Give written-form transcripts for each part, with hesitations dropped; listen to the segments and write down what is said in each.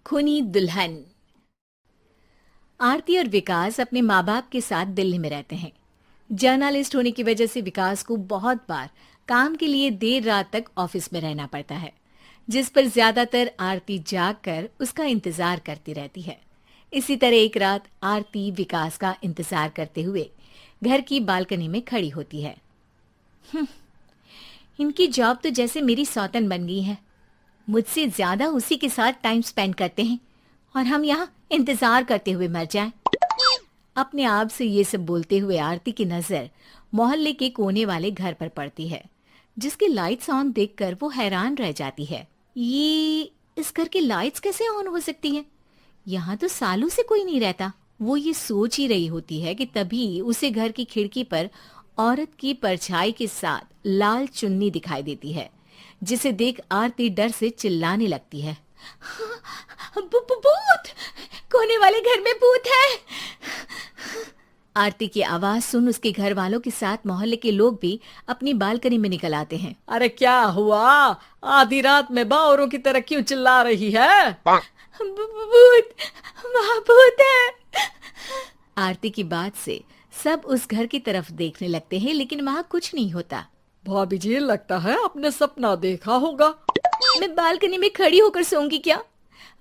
खूनी दुल्हन। आरती और विकास अपने माँ बाप के साथ दिल्ली में रहते हैं। जर्नलिस्ट होने की वजह से विकास को बहुत बार काम के लिए देर रात तक ऑफिस में रहना पड़ता है, जिस पर ज्यादातर आरती जाग कर उसका इंतजार करती रहती है। इसी तरह एक रात आरती विकास का इंतजार करते हुए घर की बालकनी में खड़ी होती है। इनकी जॉब तो जैसे मेरी सौतन बन गई है। मुझसे ज्यादा उसी के साथ टाइम स्पेंड करते हैं और हम यहाँ इंतजार करते हुए मर जाएं। अपने आप से ये सब बोलते हुए आरती की नजर मोहल्ले के कोने वाले घर पर पड़ती है, जिसकी लाइट्स ऑन देखकर वो हैरान रह जाती है। ये इस घर की लाइट्स कैसे ऑन हो सकती हैं? यहाँ तो सालों से कोई नहीं रहता। वो ये सोच ही रही होती है कि तभी उसे घर की खिड़की पर औरत की परछाई के साथ लाल चुन्नी दिखाई देती है, जिसे देख आरती डर से चिल्लाने लगती है। भूत! कोने वाले घर में भूत है! आरती की आवाज सुन उसके घर वालों के साथ मोहल्ले के लोग भी अपनी बालकनी में निकल आते हैं। अरे क्या हुआ? आधी रात में बावरों की तरह क्यों चिल्ला रही है? भूत! वहाँ भूत है! आरती की बात से सब उस घर की तरफ देखने लगते हैं, लेकिन वहाँ कुछ नहीं होता। भाभी जी, लगता है आपने सपना देखा होगा। मैं बालकनी में खड़ी होकर सोऊंगी क्या?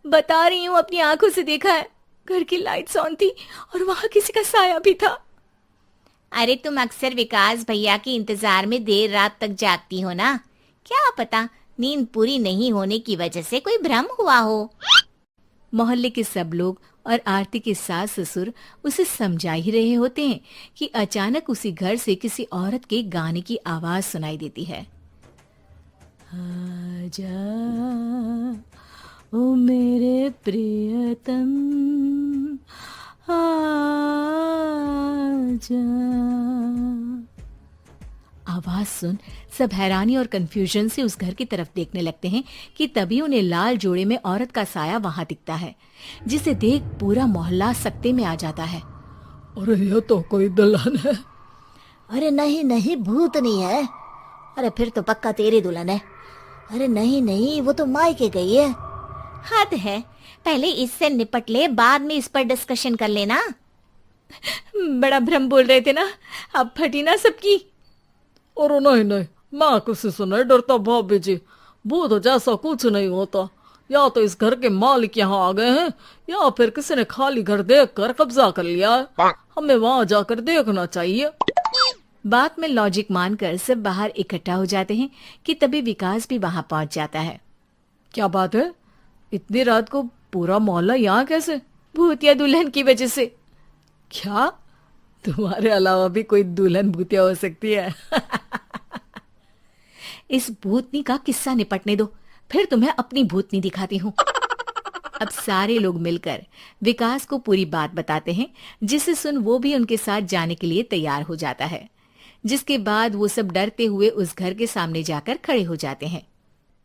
बता रही हूँ, अपनी आंखों से देखा है। घर की लाइट्स ऑन थी और वहाँ किसी का साया भी था। अरे तुम अक्सर विकास भैया के इंतजार में देर रात तक जागती हो ना? क्या पता नींद पूरी नहीं होने की वजह से कोई भ्रम हुआ हो। मोहल्ले के सब लोग और आरती के सास ससुर उसे समझा ही रहे होते हैं कि अचानक उसी घर से किसी औरत के गाने की आवाज सुनाई देती है। आजा ओ मेरे प्रियतम, आजा। आवाज सुन सब हैरानी और कंफ्यूजन से उस घर की तरफ देखने लगते हैं कि तभी उन्हें लाल जोड़े में औरत का साया वहां दिखता है, जिसे देख पूरा मोहल्ला सकते में आ जाता है। अरे ये तो कोई दुल्हन है। अरे नहीं नहीं, भूत नहीं है। अरे फिर तो पक्का तेरी दुल्हन है। अरे नहीं नहीं, वो तो मायके गई है। हद है, पहले इससे निपट ले, बाद में इस पर डिस्कशन कर लेना। बड़ा भ्रम बोल रहे थे ना, अब फटी ना सबकी। और नहीं नहीं, मैं किसी से नहीं डरता भाभी जी। भूत जैसा कुछ नहीं होता। या तो इस घर के मालिक यहाँ आ गए हैं, या फिर किसी ने खाली घर देख कर कब्जा कर लिया है। हमें वहाँ जाकर देखना चाहिए। बात में लॉजिक मानकर सब बाहर इकट्ठा हो जाते हैं कि तभी विकास भी वहां पहुंच जाता है। क्या बात है? इतनी रात को पूरा मोहल्ला यहाँ कैसे? भूतिया दुल्हन की वजह से। क्या तुम्हारे अलावा भी कोई दुल्हन भूतिया हो सकती है? इस भूतनी का किस्सा निपटने दो, फिर तुम्हें अपनी भूतनी दिखाती हूँ। अब सारे लोग मिलकर विकास को पूरी बात बताते हैं, जिसे सुन वो भी उनके साथ जाने के लिए तैयार हो जाता है। जिसके बाद वो सब डरते हुए उस घर के सामने जाकर खड़े हो जाते हैं।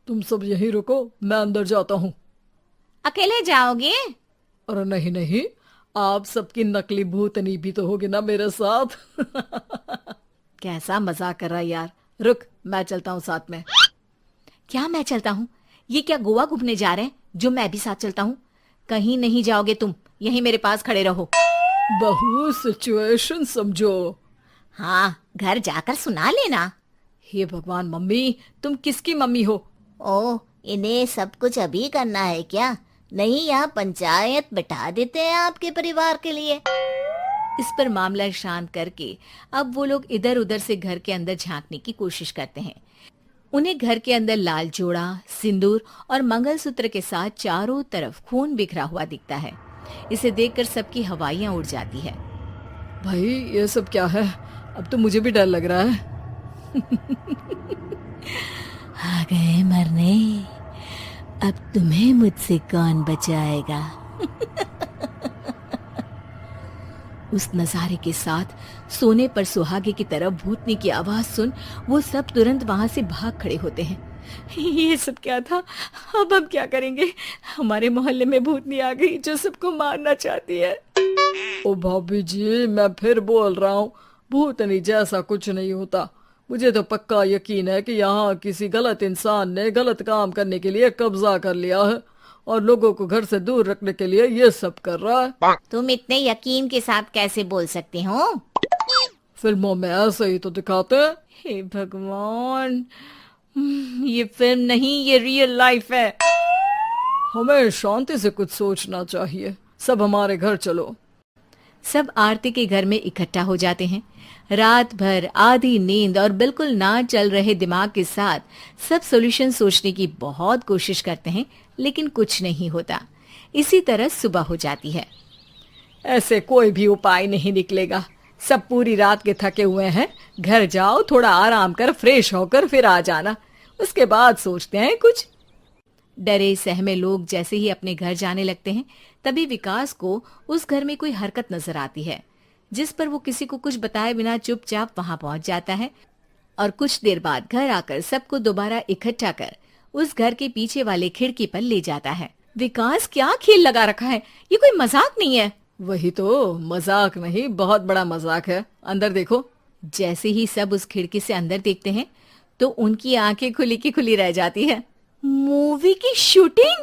तुम सब यहीं रुको, मैं अंदर जाता हूँ। अकेले जाओगे? अरे नहीं नहीं, आप सबकी नकली भूतनी भी तो होगी ना मेरे साथ। कैसा मजाक कर रहा है यार। रुक, मैं चलता हूँ साथ में। क्या मैं चलता हूँ? ये क्या गोवा घूमने जा रहे हैं जो मैं भी साथ चलता हूँ? कहीं नहीं जाओगे तुम, यहीं मेरे पास खड़े रहो। बहू, सिचुएशन समझो। हाँ, घर जाकर सुना लेना। हे भगवान, मम्मी तुम किसकी मम्मी हो? ओ, इन्हें सब कुछ अभी करना है क्या? नहीं, यहाँ पंचायत बिठा देते हैं आपके परिवार के लिए। इस पर मामला शांत करके अब वो लोग इधर उधर से घर के अंदर झांकने की कोशिश करते हैं। उन्हें घर के अंदर लाल जोड़ा, सिंदूर और मंगलसूत्र के साथ चारों तरफ खून बिखरा हुआ दिखता है। इसे देखकर सबकी हवाइयां उड़ जाती है। भाई ये सब क्या है? अब तो मुझे भी डर लग रहा है। आ गए मरने, अब तुम्हें मुझसे कौन बचाएगा? उस नजारे के साथ सोने पर सुहागे की तरफ भूतनी की आवाज सुन वो सब तुरंत वहां से भाग खड़े होते हैं। ये सब क्या था? अब हम क्या करेंगे? हमारे मोहल्ले में भूतनी आ गई जो सबको मारना चाहती है। ओ भाभी जी, मैं फिर बोल रहा हूँ, भूतनी जैसा कुछ नहीं होता। मुझे तो पक्का यकीन है कि यहाँ किसी गलत इंसान ने गलत काम करने के लिए कब्जा कर लिया है और लोगों को घर से दूर रखने के लिए ये सब कर रहा है। तुम इतने यकीन के साथ कैसे बोल सकते हो? फिल्मों में ऐसे ही तो दिखाते हैं। हे भगवान, ये फिल्म नहीं, ये रियल लाइफ है। हमें शांति से कुछ सोचना चाहिए। सब हमारे घर चलो। सब आरती के घर में इकट्ठा हो जाते हैं। रात भर आधी नींद और बिल्कुल ना चल रहे दिमाग के साथ सब सॉल्यूशन सोचने की बहुत कोशिश करते हैं, लेकिन कुछ नहीं होता। इसी तरह सुबह हो जाती है। ऐसे कोई भी उपाय नहीं निकलेगा। सब पूरी रात के थके हुए हैं। घर जाओ, थोड़ा आराम कर, फ्रेश होकर फिर आ जाना, उसके बाद सोचते हैं कुछ। डरे सहमे लोग जैसे ही अपने घर जाने लगते हैं, तभी विकास को उस घर में कोई हरकत नजर आती है, जिस पर वो किसी को कुछ बताए बिना चुपचाप वहां पहुंच जाता है और कुछ देर बाद घर आकर सबको दोबारा इकट्ठा कर उस घर के पीछे वाले खिड़की पर ले जाता है। विकास, क्या खेल लगा रखा है? ये कोई मजाक नहीं है। वही तो, मजाक नहीं, बहुत बड़ा मजाक है। अंदर देखो। जैसे ही सब उस खिड़की से अंदर देखते हैं तो उनकी आंखें खुली की खुली रह जाती है। मूवी की शूटिंग!